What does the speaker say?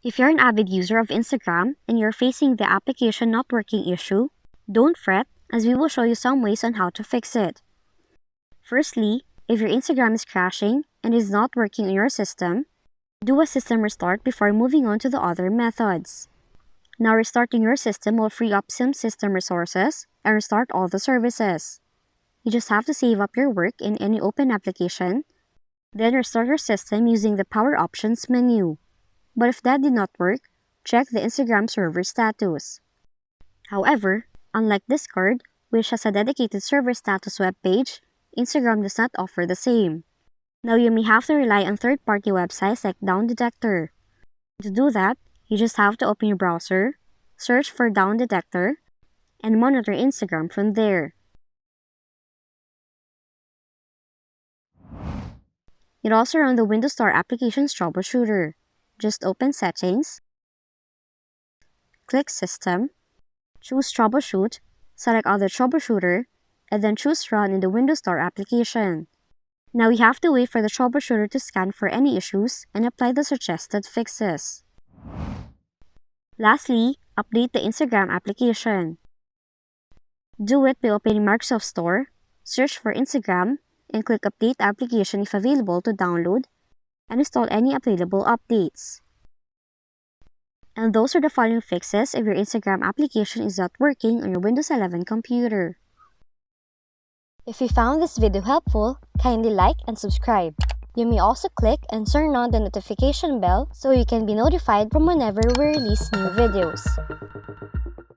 If you're an avid user of Instagram and you're facing the application not working issue, don't fret, as we will show you some ways on how to fix it. Firstly, if your Instagram is crashing and is not working on your system, do a system restart before moving on to the other methods. Now restarting your system will free up some system resources and restart all the services. You just have to save up your work in any open application, then restart your system using the Power Options menu. But if that did not work, check the Instagram server status. However, unlike Discord, which has a dedicated server status web page, Instagram does not offer the same. Now you may have to rely on third-party websites like Down Detector. To do that, you just have to open your browser, search for Down Detector, and monitor Instagram from there. You'd also run the Windows Store Applications Troubleshooter. Just open Settings, click System, choose Troubleshoot, select Other Troubleshooter, and then choose Run in the Windows Store application. Now we have to wait for the troubleshooter to scan for any issues and apply the suggested fixes. Lastly, update the Instagram application. Do it by opening Microsoft Store, search for Instagram, and click Update Application if available to download and install any available updates. And those are the following fixes if your Instagram application is not working on your Windows 11 computer. If you found this video helpful, kindly like and subscribe. You may also click and turn on the notification bell so you can be notified from whenever we release new videos.